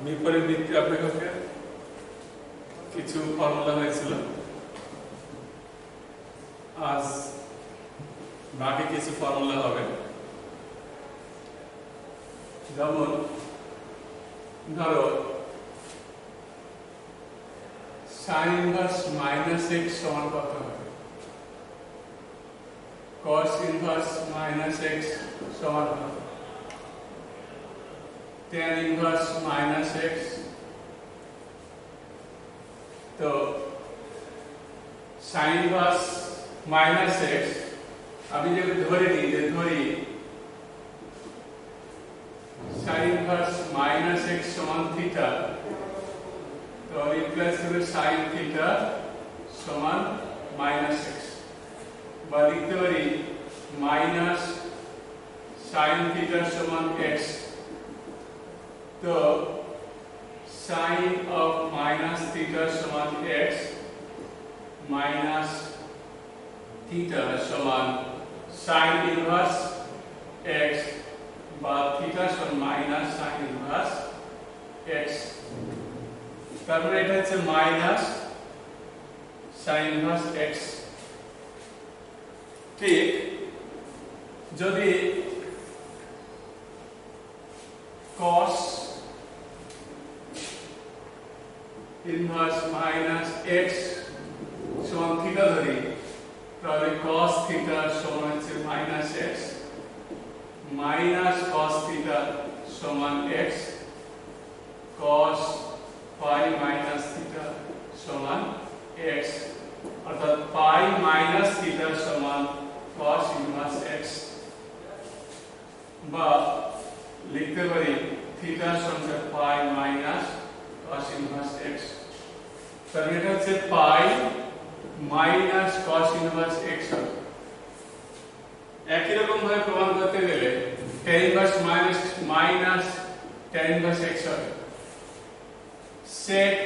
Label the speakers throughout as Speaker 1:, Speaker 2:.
Speaker 1: বিপরীত বৃত্তি অপেক্ষকের কিছু ফর্মুলা হয়েছিল। আজ বাকি কিছু ফর্মুলা হবে। যেমন ধরো sin ইনভার্স মাইনাস এক্স সমান কত হবে? cos ইনভার্স মাইনাস এক্স সমান কত? tan inverse minus x. তো sin ইনভার্স মাইনাস এক্স আমি যদি ধরে নিই sin ইনভার্স মাইনাস এক্স সমান থিটা, তো রিপ্লেস হবে sin থিটা সমান মাইনাস এক্স, বা লিখতে পারি মাইনাস sin থিটা সমান এক্স। তো sin of minus theta সমান x minus theta সমান sin inverse x, বা theta সমান minus sin inverse x। তারপরে এটা হচ্ছে minus sin inverse x। ঠিক যদি cos ইনভার্স মাইনাস এক্স সমান থিটা ধরি, তাহলে cos থিটা সমান হচ্ছে minus x minus cos theta সমান এক্স, cos পাই মাইনাস থিটা সমান এক্স, অর্থাৎ পাই মাইনাস থিটা সমান cos ইনভার্স এক্স। বা লিখতে পারি থিটা সমান pi minus cos inverse x। তাহলে এটা হচ্ছে পাই মাইনাস cos ইনভার্স x হবে। একই রকম ভাবে প্রমাণ করতে গেলে tan inverse minus tan inverse x হবে। sec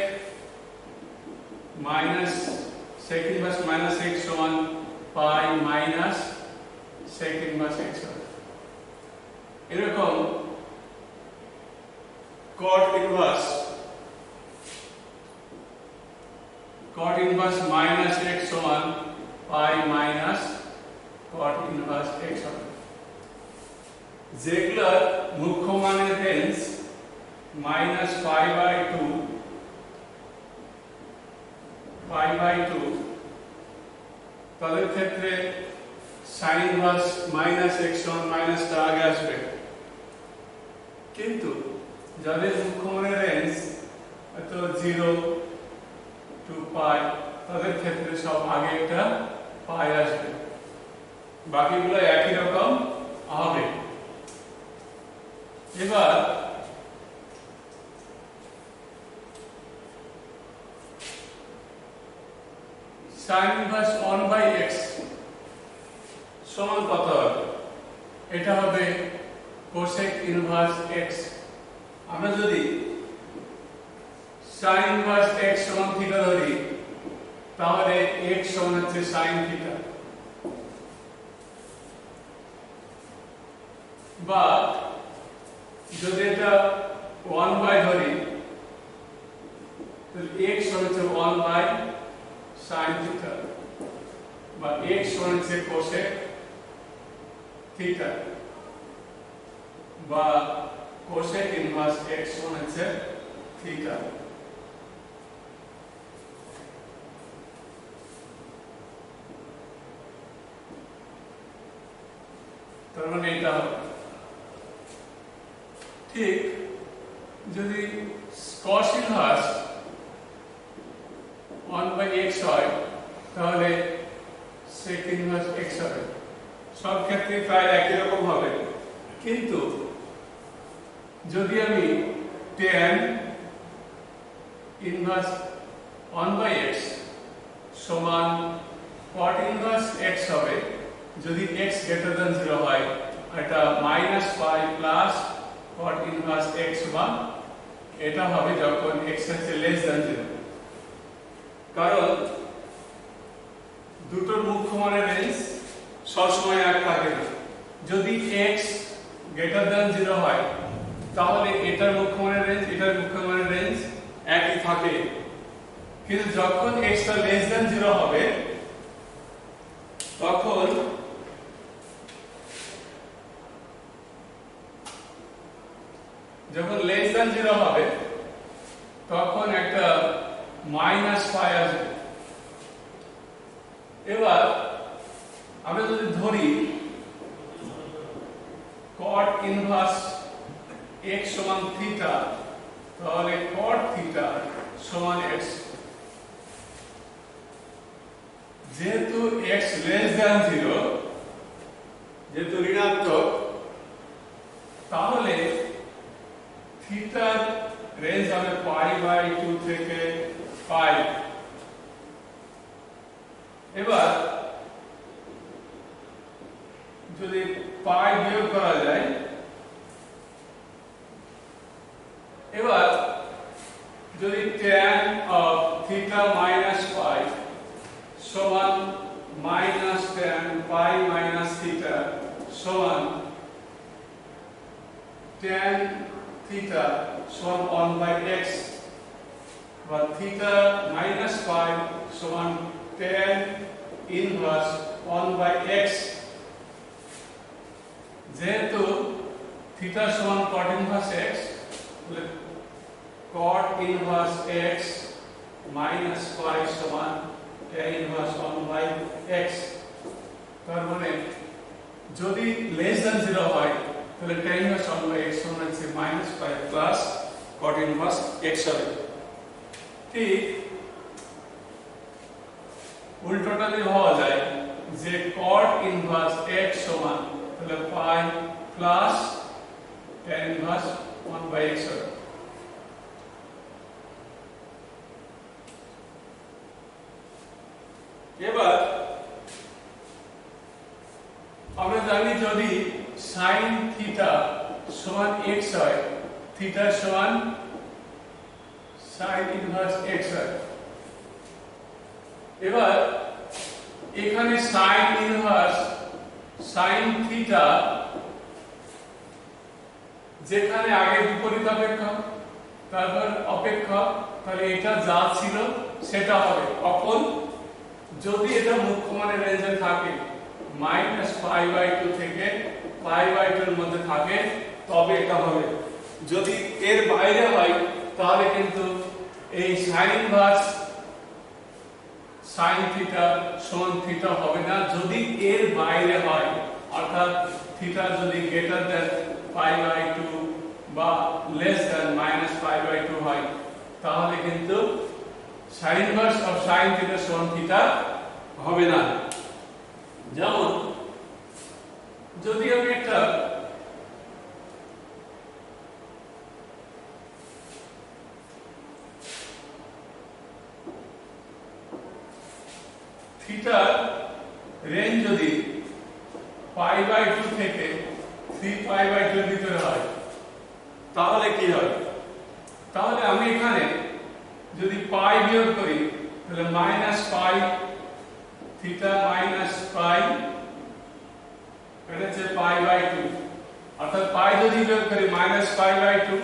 Speaker 1: ইনভার্স মাইনাস x সমান pi minus sec inverse x হবে। এরকম cot ইনভার্স মাইনাস x সমান pi minus cot inverse x হবে। যেগুলোর মুখ্য মানের range minus pi by two তাদের ক্ষেত্রে sin ইনভার্স মাইনাস x সমান মাইনাসটা আগে আসবে, কিন্তু যাদের মুখ্য মানের রেঞ্জ তো 0 টু পাই তাদের ক্ষেত্রে সব আগে একটা পাই আসবে, বাকিগুলো একই রকম হবে। এবার sin ইনভার্স 1/x সমান কত হবে? এটা হবে cosec ইনভার্স x। আমরা যদি sin ইনভার্স x সমান থিটা ধরি, তাহলে x সমান হচ্ছে sin থিটা, বা যদি এটা 1 বাই ধরি তাহলে x সমান হচ্ছে 1 বাই sin থিটা, বা x সমান হচ্ছে cosec থিটা, বা cosec ইনভার্স x সমান হচ্ছে থিটা। তার মানে এটা ঠিক যদি cos ইনভার্স 1/x হয়, তাহলে sec ইনভার্স x হবে। সব ক্ষেত্রে প্রায় একই রকম হবে, কিন্তু যদি আমি tan ইনভার্স 1/x সমান cot ইনভার্স x হবে, যদি x গ্রেটার দ্যান 0 হয়, এটা মাইনাস পাই প্লাস cot ইনভার্স x, বা এটা হবে যখন x হচ্ছে লেস দ্যান 0। কারণ দুটোর মুখ্য মানের রেঞ্জ সবসময় এক থাকে না। যদি x গ্রেটার দ্যান 0 হয় তাহলে এটার মুখ্যমানের রেঞ্জ এটার মুখ্যমানের রেঞ্জ একই থাকে, কিন্তু যখন x টা লেস দ্যান 0 হবে তখন তখন একটা মাইনাস পাই আসবে। এবার আমরা যদি ধরি cot ইনভার্স x সমান থিটা, তাহলে cot থিটা সমান x। যেহেতু x লেস দ্যান 0, যেহেতু ঋণাত্মক, তাহলে থিটার রেঞ্জ হবে পাই বাই 2 থেকে পাই। এবার যদি পাই বিয়োগ করা যায়, এবার যদি tan অফ থিটা মাইনাস পাই সমান মাইনাস tan পাই মাইনাস থিটা সমান tan থিটা সমান 1 বাই x, বা থিটা মাইনাস পাই সমান tan ইনভার্স 1 বাই x। যেহেতু থিটা সমান cot ইনভার্স x, তাহলে cot ইনভার্স x মাইনাস পাই সমান tan ইনভার্স 1 বাই x। তার মানে যদি লেস দ্যান 0 হয় তাহলে tan ইনভার্স 1 বাই x সমান হচ্ছে মাইনাস পাই প্লাস cot ইনভার্স x হবে। ঠিক উল্টোটা যদি হওয়া যায় যে cot ইনভার্স x সমান তাহলে pi plus tan inverse 1 by x হবে। এবার আমরা জানি যদি sin থিটা সমান x হয়, থিটা সমান sin ইনভার্স x হয়। এবার এখানে sin ইনভার্স sin থিটা যেখানে আগে বিপরীত অপেক্ষক তারপর অপেক্ষক, তাহলে এটা যা ছিল সেটা হবে। কখন? যদি এটা মুখ্যমানের রেঞ্জে থাকে মাইনাস পাই বাই 2 থেকে পাই বাই 2 এর মধ্যে থাকে তবে এটা হবে। যদি এর বাইরে হয় তাহলে কিন্তু এই sin ইনভার্স sin থিটা সমান থিটা হবে না। যদি এর বাইরে হয়, অর্থাৎ থিটা যদি গ্রেটার দ্যান পাই বাই 2 বা less than minus pi by 2 হয়, তাহলে কিন্তু sin inverse of sin theta সমান থিটা হবে না। যেমন যদি আমি একটা থিটার রেঞ্জ যদি পাই বাই 2 থেকে 3 পাই বাই 2 এর ভিতরে হয়, তাহলে কি হয়? তাহলে আমি এখানে যদি পাই বিয়োগ করি তাহলে মাইনাস পাই থিটা মাইনাস পাই, এটা হচ্ছে পাই বাই 2, অর্থাৎ পাই যদি বিয়োগ করি minus pi by 2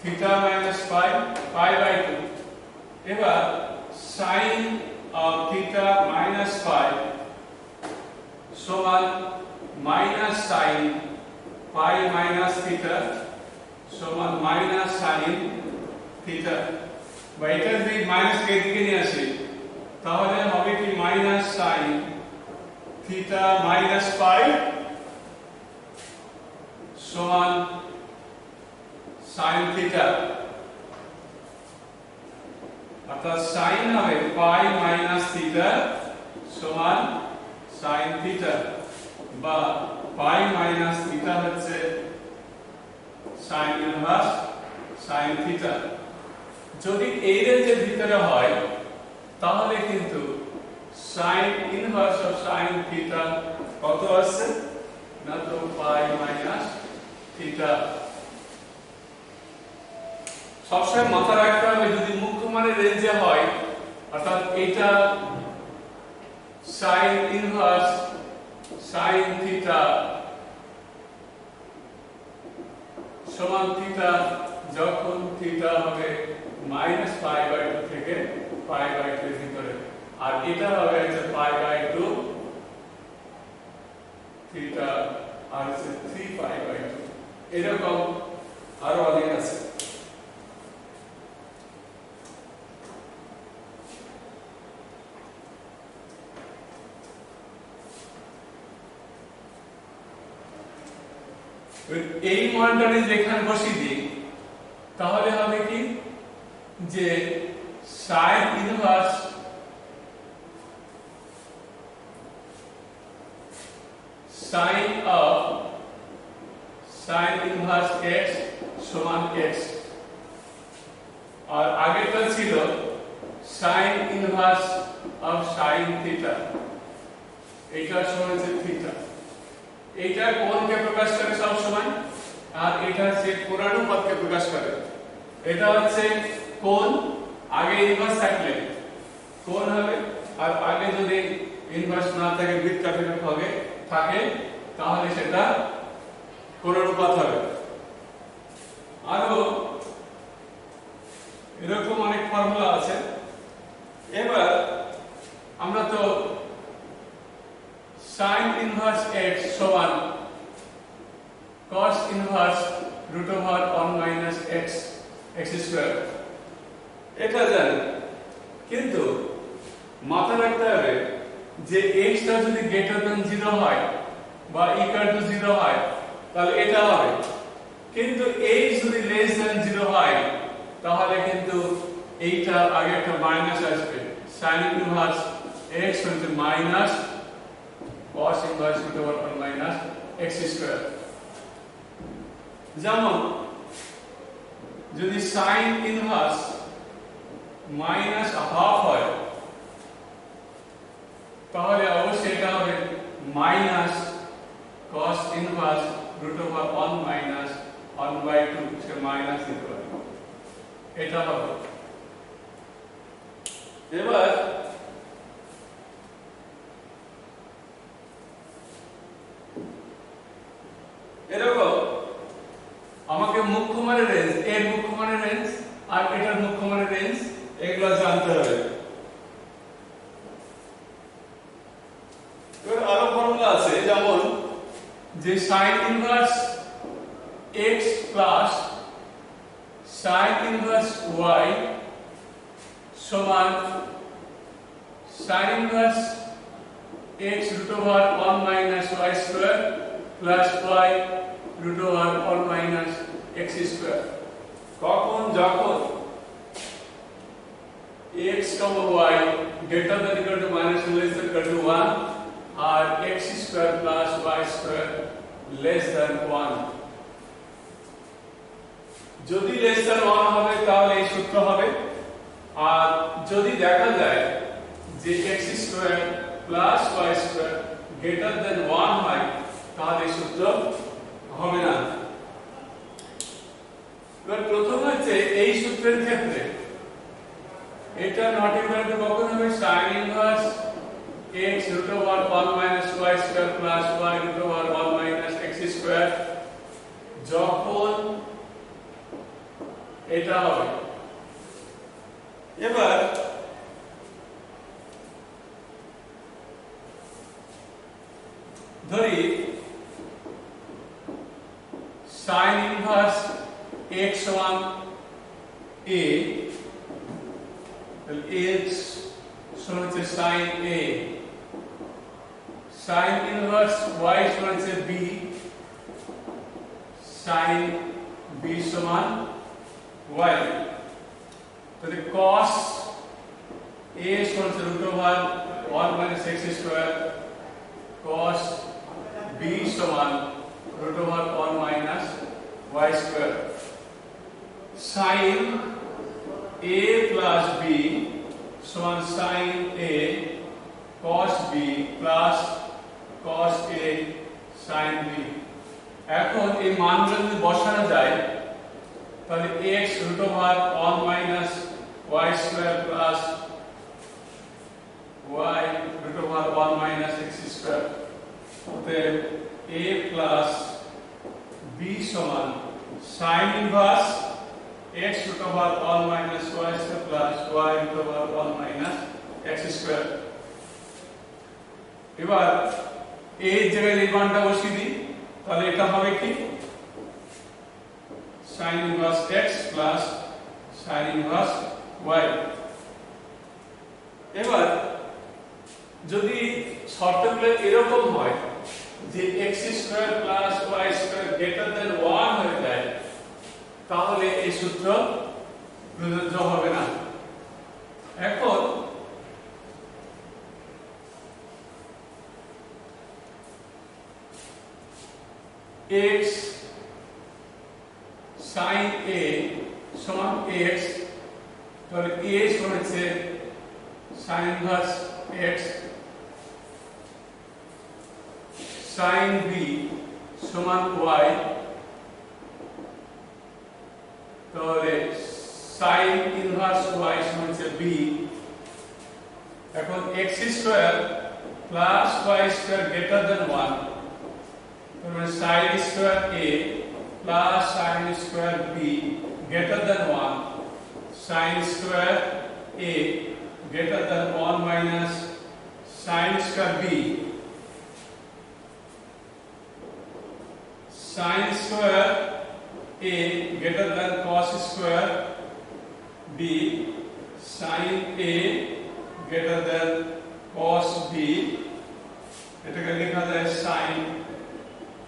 Speaker 1: theta minus pi pi by 2। এবার sin of theta minus phi সমান minus sin pi minus theta সমান মাইনাস sin theta। বা এটা যদি মাইনাস কে দিকে নিয়ে আসি তাহলে হবে কি minus sin theta minus pi সমান sin theta, অর্থাৎ sin হবে পাই মাইনাস থিটা সমান sin থিটা, বা পাই মাইনাস থিটা হচ্ছে sin ইনভার্স sin থিটা। যদি এই রেঞ্জের ভিতরে হয় তাহলে কিন্তু sin inverse of sin theta কত আসছে না, তো পাই মাইনাস থিটা। সবসময় মাথা রাখতে হবে যদি মুখ্যমানের রেঞ্জে হয়, অর্থাৎ এটা sin ইনভার্স sin থিটা সমান থিটা যখন থিটা হবে -π/2 থেকে π/2 এর ভিতরে, আর এটা হবে হচ্ছে π/2 থিটা আর হচ্ছে 3π/2। এরকম আরো অনেক আছে। এই মানটা যেখানে বসিয়ে দিই তাহলে হবে কি যে sin ইনভার্স x সমান x, আর আগেরটা ছিল sin inverse of sin theta, এটা সমান হচ্ছে থিটা। এটা কোণকে প্রকাশ করে সব সময়, আর এটা হচ্ছে কোণানুপাতকে প্রকাশ করে। এটা হচ্ছে কোণ, আগে ইনভার্স থাকলে কোণ হবে, আর আগে যদি ইনভার্স না থাকে বৃত্তাকার হবে থাকে তাহলে সেটা কোণানুপাত হবে। আরো এরকম অনেক ফর্মুলা আছে। এবার আমরা তো sin ইনভার্স x সমান cos ইনভার্স √1 - x স্কয়ার এটা জানি, কিন্তু মাথায় রাখতে হবে যে x টা যদি গ্রেটার দ্যান 0 হয় বা ইকুয়াল টু 0 হয় তাহলে এটা হবে, কিন্তু x যদি লেস দ্যান 0 হয় তাহলে কিন্তু এইটা আগে একটা মাইনাস আসবে। sin ইনভার্স x হচ্ছে minus cos inverse √1 - x square. যেমন যদি sin ইনভার্স -½ হয় তাহলে অবশ্যই এটা হবে মাইনাস cos ইনভার্স √1 - 1/2, সে মাইনাস দিতে পারে, এটা হবে। এবার এরকম আমাকে মুখ্য মানের রেঞ্জ, এর মুখ্য মানের রেঞ্জ আর এটার মুখ্য মানের রেঞ্জ এগুলো জানতে হবে। এবার আরো ফর্মুলা আছে, যেমন যে sin inverse x plus sin inverse y সমান sin inverse x √1 - y square plus y √1 - x square. কখন? যখন x, y greater than equal to minus less than equal to 1 আর x square plus y square less than 1। যদি less than 1 হবে তাহলে এই সূত্র হবে, আর যদি দেখা যায় যে x square plus y square greater than 1 হয় তাহলে এই সূত্র হবে না। এবার প্রথম হচ্ছে এই সূত্রের ক্ষেত্রে এটা নট ইকুয়াল টু কখন হবে? sin inverse x √1 - y square plus y √1 - x square যখন এটা হবে। এবার ধরি sin ইনভার্স x সমান a, তাহলে x সমান হচ্ছে sin a, sin inverse y সমান হচ্ছে b, sin b সমান y, তাহলে cos a সমান হচ্ছে √1 - x স্কয়ার, cos b সমান √1 - y square, sin a plus b সমান sin a cos b plus cos a sin b। এখন এই মানগুলো যদি বসানো যায় তাহলে x √1 - y square plus y √1 - x square, অতএব a প্লাস b সমান sin inverse x root over 1 minus y square plus y root over 1 minus x square। এবার এই জায়গায় এই মানটা বসিয়ে দিই, তাহলে এটা হবে কি sin inverse x plus sin inverse y। এবার যদি শর্তগুলো এরকম হয় যে x square plus y square greater than 1 হয়ে যায়, তাহলে এই সূত্র প্রযোজ্য হবে না। এখন x sin a সমান x, তাহলে a সমান হচ্ছে sin inverse x, sin b সমান y, তাহলে sin ইনভার্স y সমান হচ্ছে b। এখন x square plus y square greater than 1, তাহলে sin square a plus sin square b greater than 1, sin square a greater than 1 minus sin square b, sin square a greater than cos square b, sin a greater than cos b, এটাকে লেখা যায় sin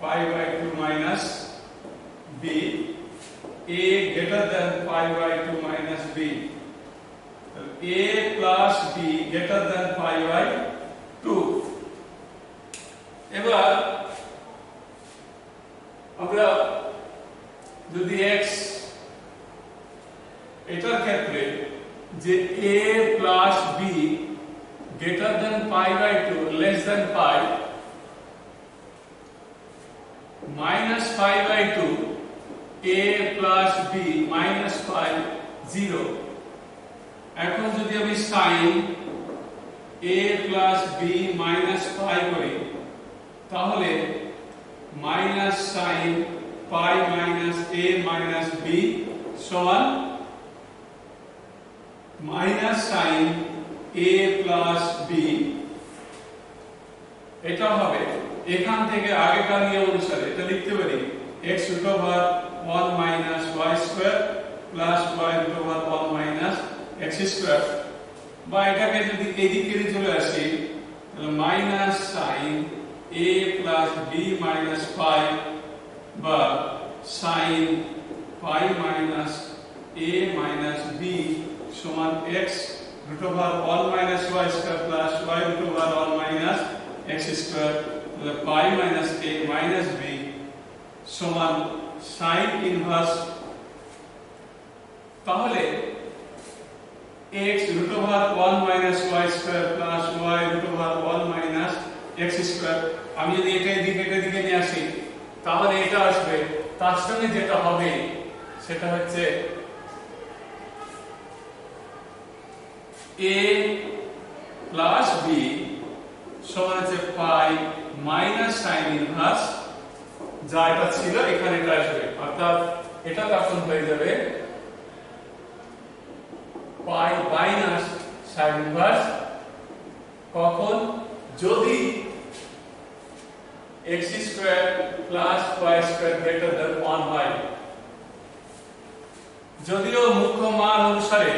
Speaker 1: pi by 2 minus b, a greater than pi by 2 minus b, a plus b greater than pi by 2। এবার আমরা যদি x এটার ক্ষেত্রে যে a plus b greater than pi by 2 less than pi minus pi by 2 a plus b minus pi 0। এখন যদি আমি sin a plus b minus pi করি, তাহলে minus sin pi minus a minus b সমান minus sin a plus b। এটা হবে এখান থেকে আগেকার নিয়ম অনুসারে এটা লিখতে পারি x root over 1 minus y square plus y root over 1 minus x square, বা এটাকে যদি এদিকে চলে আসি তাহলে minus sin a plus b minus pi বা sin pi minus a minus b সমান x root over 1 minus y square plus y root over 1 minus x square, তাহলে pi minus a minus b সমান sin inverse, তাহলে x root over 1 minus y square plus y root over 1 minus x square, আমি যদি এটা এদিকে নিয়ে আসি তাহলে এটা আসবে, তার সঙ্গে যেটা হবে সেটা হচ্ছে a plus b সমান হচ্ছে pi minus sin ইনভার্স, যা এটা ছিল এখানে এটা আসবে, অর্থাৎ এটা তখন হয়ে যাবে pi minus sin inverse কখন যদি x square plus y square greater than 1 হয়। যদিও মুখ্য মান অনুসারে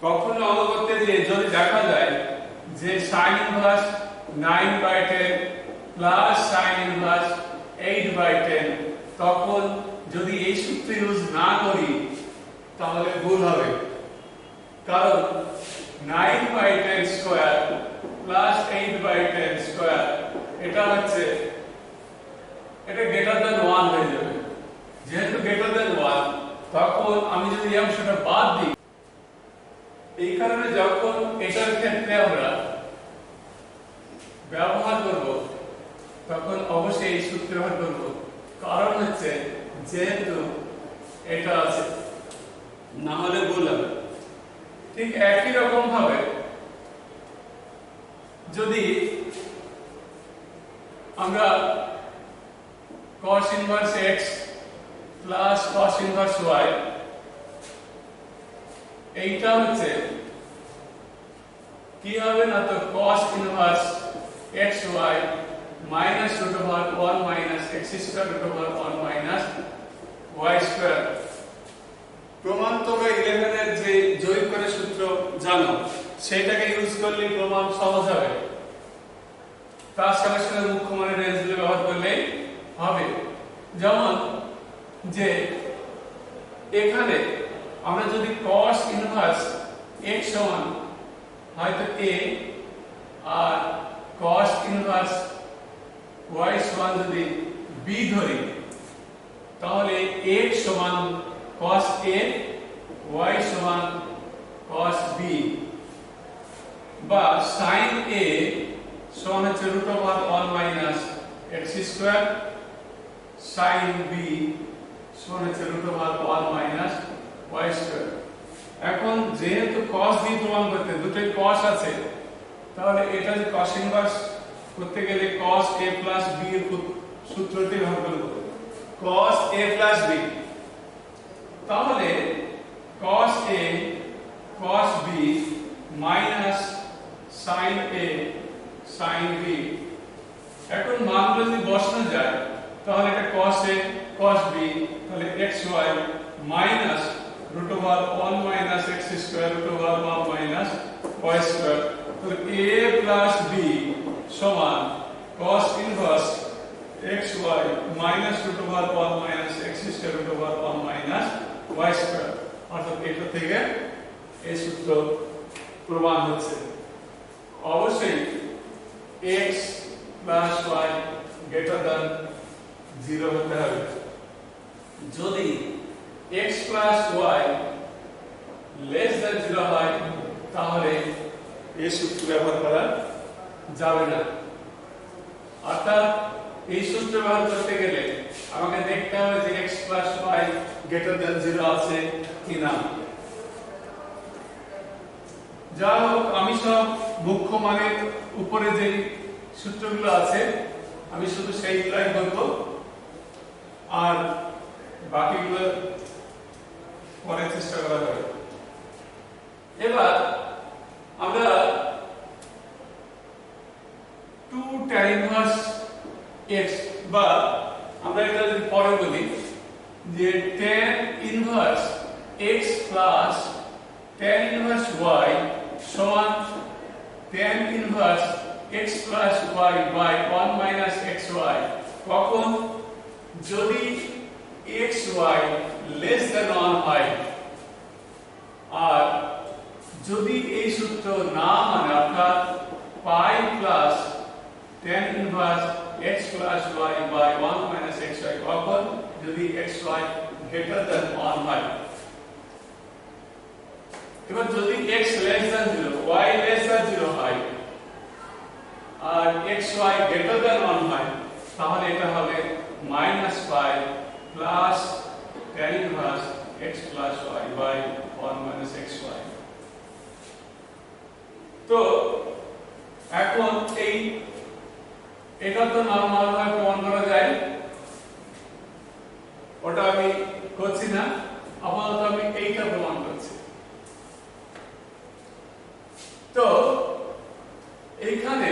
Speaker 1: কখনো অবগত্যে যে যদি দেখা যায় যে sin inverse 9/10 plus sin inverse 8/10, তখন যদি এই সূত্র ইউজ না করি তাহলে ভুল হবে, কারণ 9/10 স্কয়ার plus 8/10 স্কয়ার এটা হচ্ছে এটা গ্রেটার দ্যান 1 হয়ে যাবে। যেহেতু গ্রেটার দ্যান 1, তখন আমি যদি এই অংশটা বাদ দিই, এই কারণে যখন এটার ক্ষেত্রে আমরা ব্যবহার করব তখন অবশ্যই এই সূত্র ব্যবহার করব, কারণ হচ্ছে যেহেতু এটা আছে, না হলে ভুল হবে। ঠিক একই রকম ভাবে যদি আমরা cos inverse x plus cos inverse y এইটা হচ্ছে কি হবে না, তো cos inverse xy minus root over 1 minus x square root over 1 minus y square। প্রমাণ তোমরা 11 এর যে জৈবিকের সূত্র জানো, সেটাকে ইউজ করলে প্রমাণ সহজ হবে। তার সঙ্গে সঙ্গে মুখ্য মানের রেঞ্জগুলো ব্যবহার করলেই হবে। যেমন যে এখানে আমরা যদি cos ইনভার্স x সমান হয়তো a আর cos ইনভার্স y সমান যদি b ধরি, তাহলে x সমান cos a, y সমান cos b, বা sin a সমান হচ্ছে root over 1 minus x square, sin b সমান হচ্ছে root over 1 minus y square। এখন যেহেতু cos দিয়ে প্রমাণ করতে দুটোই cos আছে, তাহলে এটা যে cos ইনভার্স করতে গেলে cos a plus b এর সূত্রটি ব্যবহার করব, cos a plus b। তাহলে cos a cos b minus sin a sin b। এখন মানগুলো যদি বসানো যায়, তাহলে এটা cos a cos b, তাহলে xy minus root over 1 minus x square root over 1 minus y square। তাহলে a plus b সমান cos inverse xy minus root over 1 minus x square root over 1 minus y square। অর্থাৎ এটা থেকে এই সূত্র প্রমাণ হচ্ছে। অবশ্যই x plus y greater than 0 হতে হবে। যদি x plus y less than 0 হয়, তাহলে এই সূত্র ব্যবহার করা যাবে না। অর্থাৎ এই সূত্র ব্যবহার করতে গেলে আমাকে দেখতে হবে যে x plus y greater than 0 আছে কিনা। যা হোক, আমি সব মুখ্য মানের উপরে যে সূত্রগুলো আছে আমি শুধু সেইগুলাই বলবো, আর বাকিগুলো পরে চেষ্টা করা হবে। এবার আমরা 2 tan inverse x, বা আমরা এটা যদি পরে বলি যে tan inverse x plus tan inverse y সমান tan inverse x plus y by 1 minus xy, কখন যদি xy less than 1 হয়, আর যদি এই সূত্র না মানে অর্থাৎ pi plus tan inverse x plus y by 1 minus xy, কখন যদি xy greater than 1 হয়। এবার যদি x less than 0 y less than 0 হয় আর xy greater than 1 হয়, তাহলে এটা হবে minus pi plus tan inverse x plus y by 1 minus xy। তো এখন এটা তো নরমাল ভাবে প্রমাণ করা যায়, ওটা আমি করছি না, আপাতত আমি এইটা প্রমাণ করছি। তো এইখানে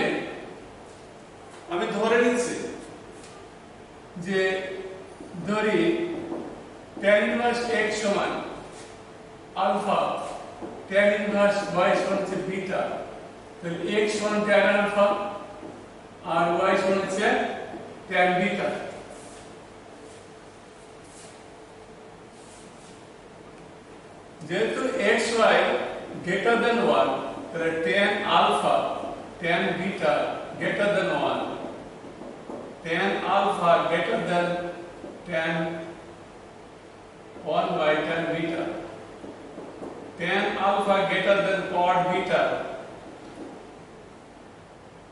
Speaker 1: আমি ধরে নিচ্ছি যে ধরি tan inverse x সমান আলফা, tan inverse y সমান হচ্ছে বিটা, তাহলে x সমান tan আলফা আর y সমান হচ্ছে tan বিটা। যেহেতু xy greater than 1, তাহলে tan alpha tan beta greater than 1, tan alpha greater than tan 1 by tan beta, tan alpha greater than cot beta,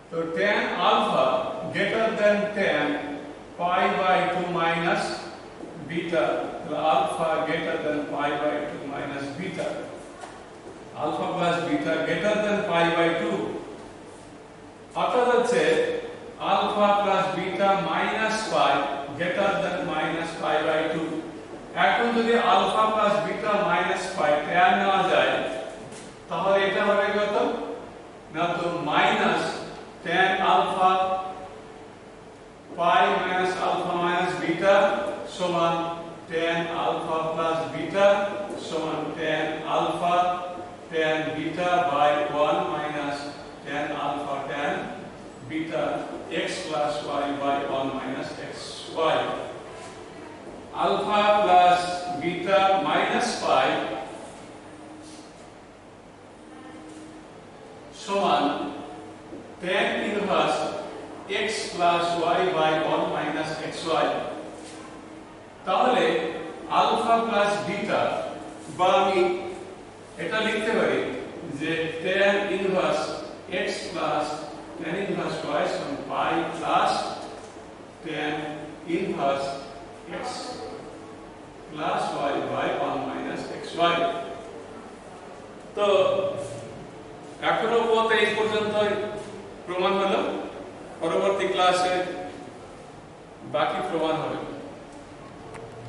Speaker 1: so tan alpha greater than tan pi by 2 minus beta, so alpha greater than pi by 2 minus beta, alpha plus beta greater than pi by 2, অর্থাৎ হচ্ছে alpha plus beta minus pi greater than minus pi by 2। এখন যদি alpha plus beta minus pi tan নেওয়া যায় তাহলে এটা হবে কত না, তো minus tan alpha pi minus alpha minus beta সমান ট্যান আলফা প্লাস বিটা সমান tan alpha tan beta by 1 minus tan alpha tan beta x plus y by 1 minus xy. Alpha plus beta minus pi সমান tan inverse x plus y by 1 minus xy। তাহলে alpha plus beta বা আমি এটা লিখতে পারি যে tan inverse x plus tan inverse y সমান pi plus tan inverse x plus y by 1 minus xy। তো এখনো পর্যন্ত এই পর্যন্ত প্রমাণ হলো, পরবর্তী ক্লাসে বাকি প্রমাণ হবে।